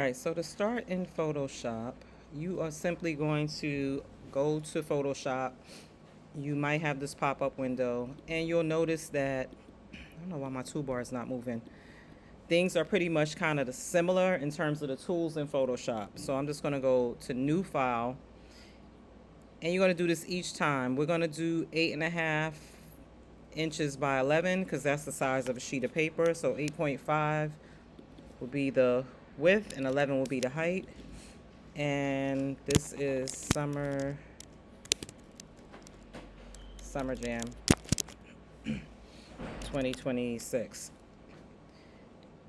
All right, so to start in Photoshop, you are simply going to go to Photoshop. You might have this pop-up window, and you'll notice that, I don't know why my toolbar is not moving. Things are pretty much kind of similar in terms of the tools in Photoshop. So I'm just going to go to New File, and you're going to do this each time. We're going to do 8.5 inches by 11 because that's the size of a sheet of paper. So 8.5 will be the width, and 11 will be the height. And this is Summer Jam 2026.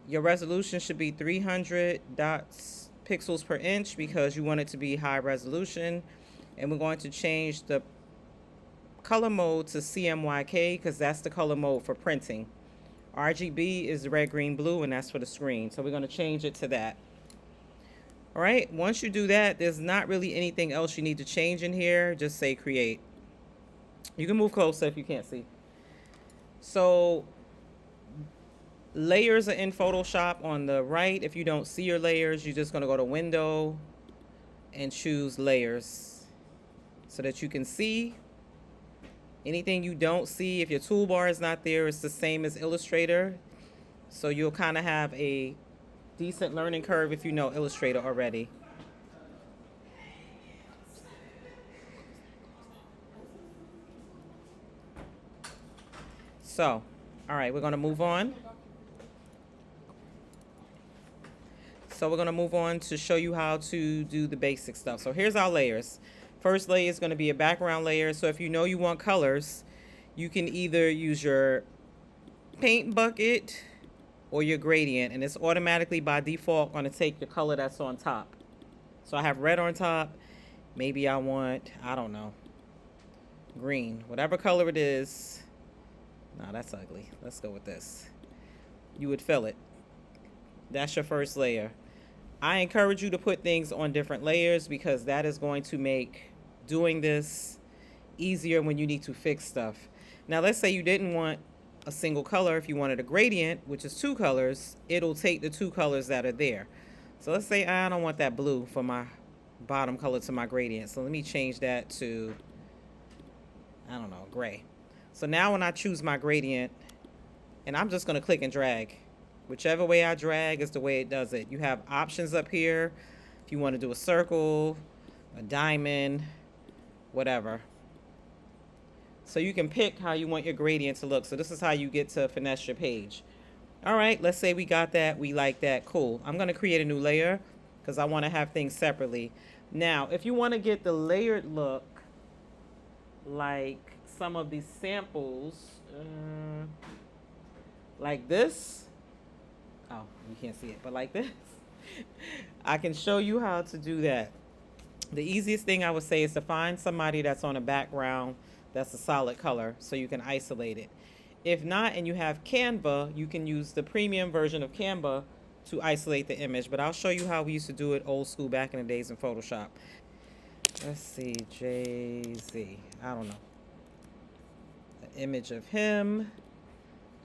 Your resolution should be 300 dots pixels per inch because you want it to be high resolution. And we're going to change the color mode to CMYK because that's the color mode for printing. RGB is red, green, blue, and that's for the screen. So we're going to change it to that. All right, once you do that, there's not really anything else you need to change in here. Just say create. You can move closer if you can't see. So layers are in Photoshop on the right. If you don't see your layers, you're just going to go to Window and choose Layers so that you can see anything you don't see. If your toolbar is not there, it's the same as Illustrator. So you'll kind of have a decent learning curve if you know Illustrator already. So, all right, we're going to move on. So we're going to move on to show you how to do the basic stuff. So here's our layers. First layer is going to be a background layer. So if you know you want colors, you can either use your paint bucket or your gradient, and it's automatically by default going to take the color that's on top. So I have red on top. Maybe I want, I don't know, green. Whatever color it is. Nah, that's ugly. Let's go with this. You would fill it. That's your first layer. I encourage you to put things on different layers because that is going to make doing this easier when you need to fix stuff. Now, let's say you didn't want a single color. If you wanted a gradient, which is two colors, it'll take the two colors that are there. So let's say I don't want that blue for my bottom color to my gradient. So let me change that to, I don't know, gray. So now when I choose my gradient, and I'm just going to click and drag. Whichever way I drag is the way it does it. You have options up here if you want to do a circle, a diamond, whatever. So you can pick how you want your gradient to look. So this is how you get to finesse your page. All right, let's say we got that. We like that. Cool. I'm going to create a new layer because I want to have things separately. Now, if you want to get the layered look like some of these samples, like this. Oh, you can't see it, but like this. I can show you how to do that. The easiest thing I would say is to find somebody that's on a background that's a solid color so you can isolate it. If not, and you have Canva, you can use the premium version of Canva to isolate the image. But I'll show you how we used to do it old school back in the days in Photoshop. Let's see, Jay-Z. I don't know. An image of him.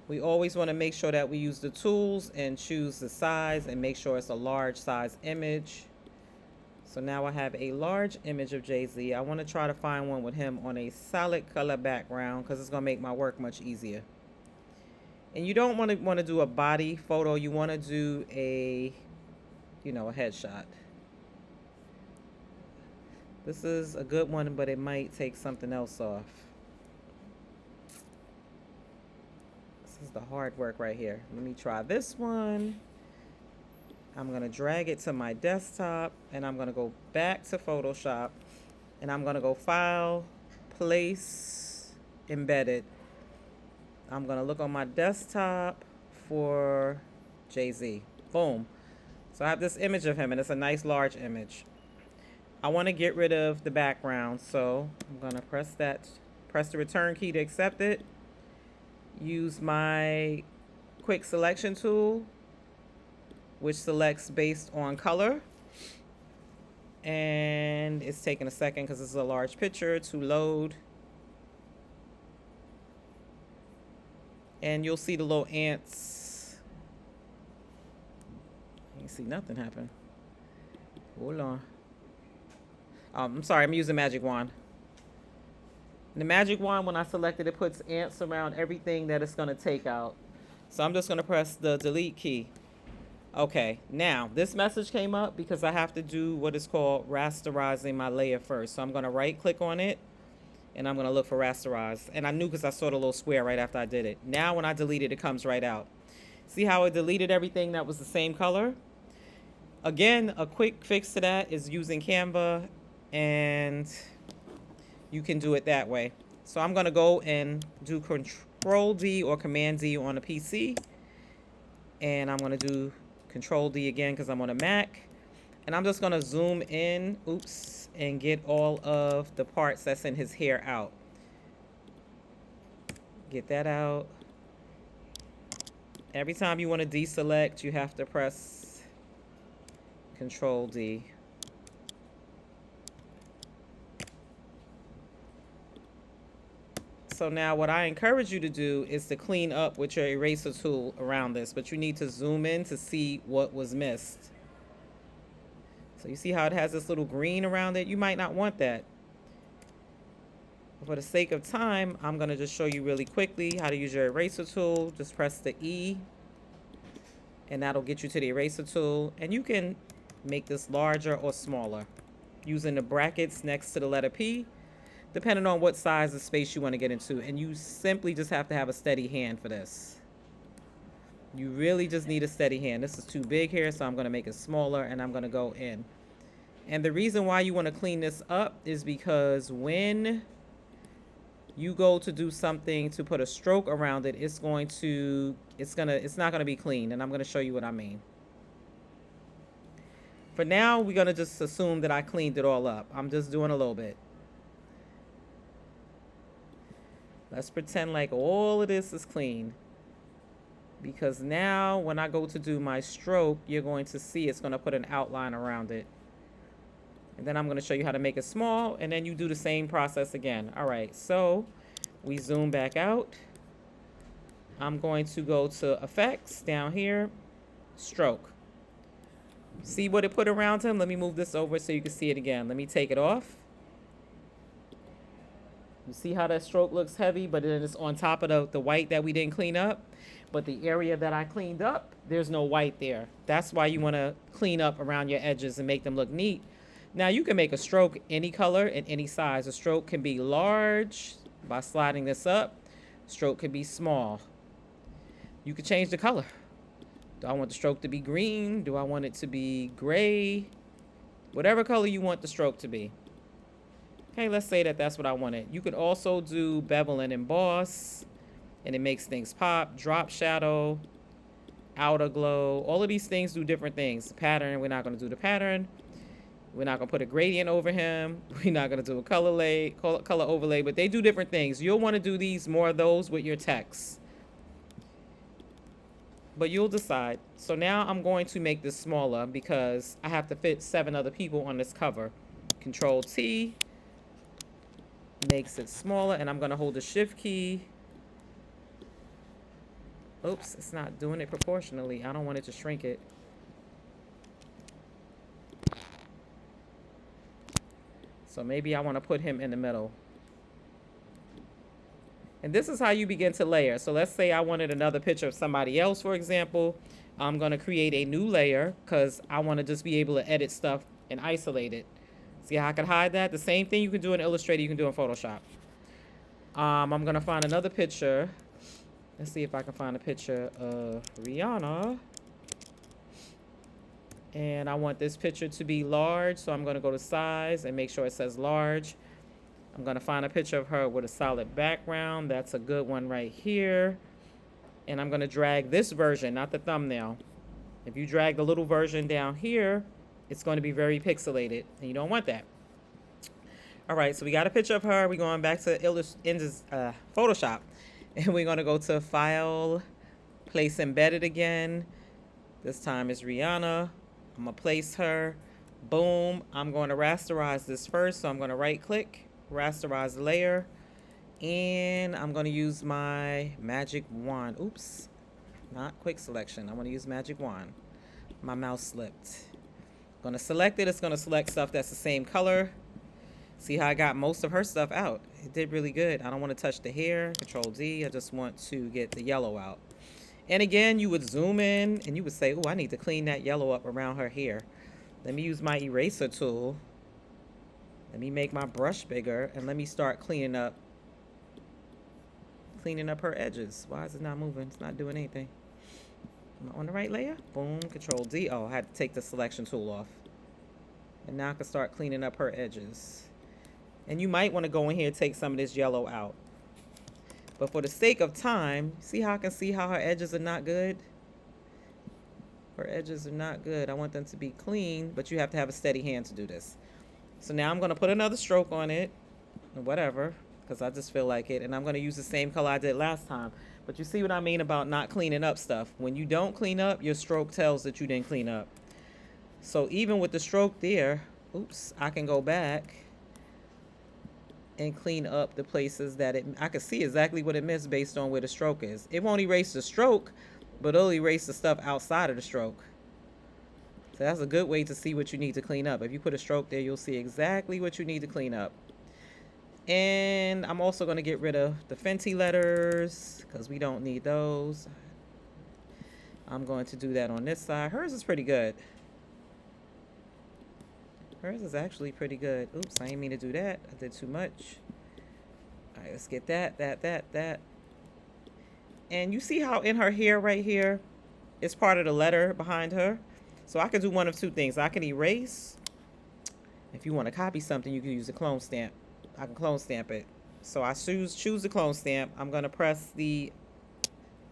We always want to make sure that we use the tools and choose the size and make sure it's a large size image. So now I have a large image of Jay-Z. I want to try to find one with him on a solid color background because it's going to make my work much easier. And you don't want to do a body photo. You want to do a headshot. This is a good one, but it might take something else off. This is the hard work right here. Let me try this one. I'm going to drag it to my desktop, and I'm going to go back to Photoshop, and I'm going to go File, Place, Embedded. I'm going to look on my desktop for Jay-Z. Boom. So I have this image of him, and it's a nice large image. I want to get rid of the background, so I'm going to press the return key to accept it. Use my quick selection tool, which selects based on color. And it's taking a second because this is a large picture to load. And you'll see the little ants. You see nothing happen. Hold on. I'm sorry, I'm using magic wand. The magic wand, when I select it, it puts ants around everything that it's going to take out. So I'm just going to press the delete key. Okay, now this message came up because I have to do what is called rasterizing my layer first. So I'm going to right click on it and I'm going to look for rasterize. And I knew because I saw the little square right after I did it. Now when I delete it, it comes right out. See how it deleted everything that was the same color? Again, a quick fix to that is using Canva, and you can do it that way. So I'm going to go and do Control D or Command D on a PC. And I'm going to do Control D again because I'm on a Mac. And I'm just going to zoom in, and get all of the parts that's in his hair out. Get that out. Every time you want to deselect, you have to press Control D. So now what I encourage you to do is to clean up with your eraser tool around this, but you need to zoom in to see what was missed. So you see how it has this little green around it? You might not want that. For the sake of time, I'm going to just show you really quickly how to use your eraser tool. Just press the E, and that'll get you to the eraser tool. And you can make this larger or smaller using the brackets next to the letter P, depending on what size of space you want to get into. And you simply just have to have a steady hand for this. You really just need a steady hand. This is too big here, so I'm going to make it smaller, and I'm going to go in. And the reason why you want to clean this up is because when you go to do something to put a stroke around it, it's not going to be clean, and I'm going to show you what I mean. For now, we're going to just assume that I cleaned it all up. I'm just doing a little bit. Let's pretend like all of this is clean. Because now when I go to do my stroke, you're going to see it's going to put an outline around it. And then I'm going to show you how to make it small, and then you do the same process again. All right, so we zoom back out. I'm going to go to Effects down here, Stroke. See what it put around him? Let me move this over so you can see it again. Let me take it off. You see how that stroke looks heavy, but then it's on top of the white that we didn't clean up. But the area that I cleaned up, there's no white there. That's why you want to clean up around your edges and make them look neat. Now you can make a stroke any color and any size. A stroke can be large by sliding this up. Stroke can be small. You can change the color. Do I want the stroke to be green? Do I want it to be gray? Whatever color you want the stroke to be. Okay, let's say that that's what I wanted. You could also do bevel and emboss, and it makes things pop. Drop shadow, outer glow. All of these things do different things. Pattern, we're not going to do the pattern. We're not going to put a gradient over him. We're not going to do a color overlay, but they do different things. You'll want to do more of those with your text. But you'll decide. So now I'm going to make this smaller because I have to fit 7 other people on this cover. Control T makes it smaller, and I'm going to hold the Shift key. Oops, it's not doing it proportionally. I don't want it to shrink it. So maybe I want to put him in the middle. And this is how you begin to layer. So let's say I wanted another picture of somebody else, for example. I'm going to create a new layer because I want to just be able to edit stuff and isolate it. See how I can hide that? The same thing you can do in Illustrator, you can do in Photoshop. I'm going to find another picture. Let's see if I can find a picture of Rihanna. And I want this picture to be large, so I'm going to go to size and make sure it says large. I'm going to find a picture of her with a solid background. That's a good one right here. And I'm going to drag this version, not the thumbnail. If you drag the little version down here, it's going to be very pixelated, and you don't want that. All right, so we got a picture of her. We're going back to Photoshop, and we're going to go to File, Place Embedded again. This time it's Rihanna. I'm going to place her. Boom. I'm going to rasterize this first, so I'm going to right-click, rasterize layer, and I'm going to use my magic wand. Oops, not quick selection. I want to use magic wand. My mouse slipped. Gonna select it. It's gonna select stuff that's the same color. See how I got most of her stuff out? It did really good. I don't want to touch the hair. Control D. I just want to get the yellow out. And again, you would zoom in and you would say, oh, I need to clean that yellow up around her hair. Let me use my eraser tool. Let me make my brush bigger and let me start cleaning up her edges. Why is it not moving? It's not doing anything. Am I on the right layer? Boom, Control D. Oh, I had to take the selection tool off. And now I can start cleaning up her edges. And you might want to go in here and take some of this yellow out. But for the sake of time, see how I can see how her edges are not good? Her edges are not good. I want them to be clean, but you have to have a steady hand to do this. So now I'm going to put another stroke on it, or whatever, because I just feel like it. And I'm going to use the same color I did last time. But you see what I mean about not cleaning up stuff. When you don't clean up, your stroke tells that you didn't clean up. So even with the stroke there, oops, I can go back and clean up the places that I can see exactly what it missed based on where the stroke is. It won't erase the stroke, but it'll erase the stuff outside of the stroke. So that's a good way to see what you need to clean up. If you put a stroke there, you'll see exactly what you need to clean up. And I'm also going to get rid of the Fenty letters because we don't need those. I'm going to do that on this side. Hers is pretty good. Hers is actually pretty good. Oops, I didn't mean to do that. I did too much. All right, let's get that. And you see how in her hair right here, it's part of the letter behind her. So I could do one of two things. I can erase. If you want to copy something, you can use a clone stamp. I can clone stamp it. So I choose the clone stamp. I'm going to press the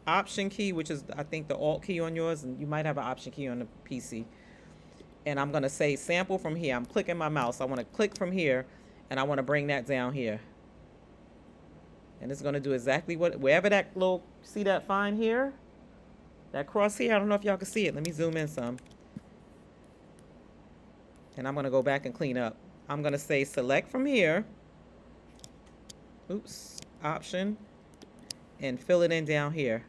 Option key, which is, I think, the Alt key on yours. And you might have an Option key on the PC. And I'm going to say sample from here. I'm clicking my mouse. I want to click from here, and I want to bring that down here. And it's going to do exactly wherever that little, see that fine here? That cross here, I don't know if y'all can see it. Let me zoom in some. And I'm going to go back and clean up. I'm going to say select from here. Oops, Option, and fill it in down here.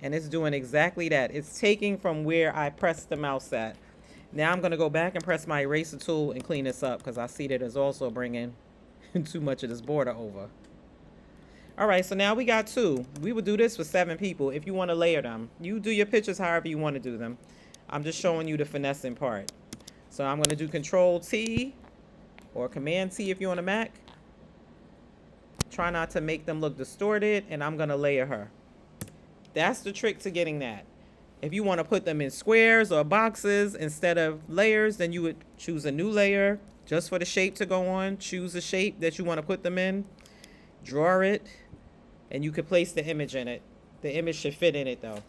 And it's doing exactly that. It's taking from where I pressed the mouse at. Now I'm going to go back and press my eraser tool and clean this up because I see that it's also bringing too much of this border over. All right, so now we got 2. We would do this for 7 people if you want to layer them. You do your pictures however you want to do them. I'm just showing you the finessing part. So I'm going to do Control T or Command T if you're on a Mac. Try not to make them look distorted, and I'm going to layer her. That's the trick to getting that. If you want to put them in squares or boxes instead of layers, then you would choose a new layer just for the shape to go on. Choose a shape that you want to put them in. Draw it, and you could place the image in it. The image should fit in it, though.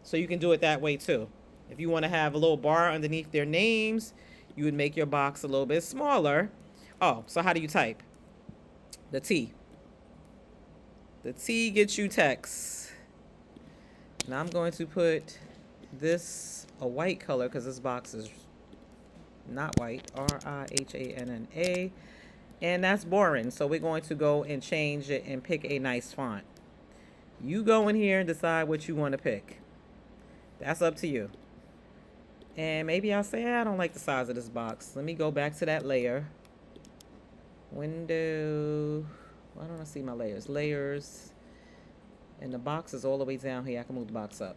So you can do it that way, too. If you want to have a little bar underneath their names, you would make your box a little bit smaller. Oh, so how do you type? The T. The T gets you text. Now I'm going to put this a white color because this box is not white. R-I-H-A-N-N-A. And that's boring. So we're going to go and change it and pick a nice font. You go in here and decide what you want to pick. That's up to you. And maybe I'll say, I don't like the size of this box. Let me go back to that layer. Window. Why don't I see my layers? Layers. And the box is all the way down here. I can move the box up.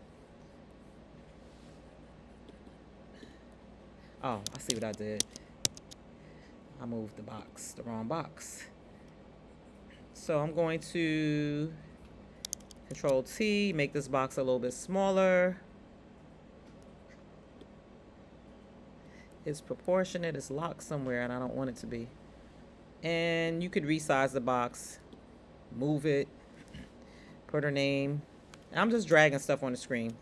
Oh, I see what I did. I moved the box, the wrong box. So I'm going to Control T, make this box a little bit smaller. It's proportionate, it's locked somewhere, and I don't want it to be. And you could resize the box, move it, put her name. I'm just dragging stuff on the screen.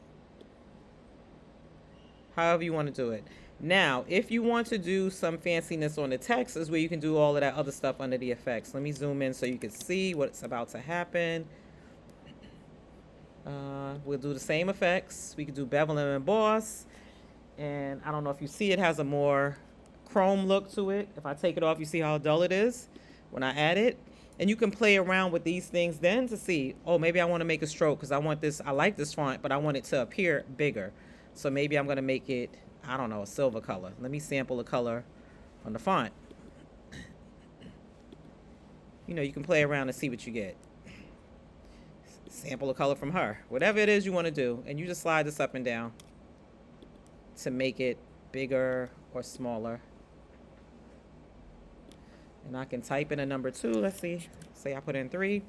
However you want to do it. Now, if you want to do some fanciness on the text, is where you can do all of that other stuff under the effects. Let me zoom in so you can see what's about to happen. We'll do the same effects. We can do bevel and emboss. And I don't know if you see it has a more chrome look to it. If I take it off, you see how dull it is when I add it. And you can play around with these things then to see, oh, maybe I want to make a stroke because I want this, I like this font, but I want it to appear bigger. So maybe I'm going to make it, I don't know, a silver color. Let me sample a color on the font. You know, you can play around and see what you get. Sample a color from her. Whatever it is you want to do. And you just slide this up and down to make it bigger or smaller. And I can type in a number 2. Let's see. Say I put in 3.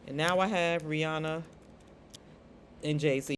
And now I have Rihanna and Jay-Z.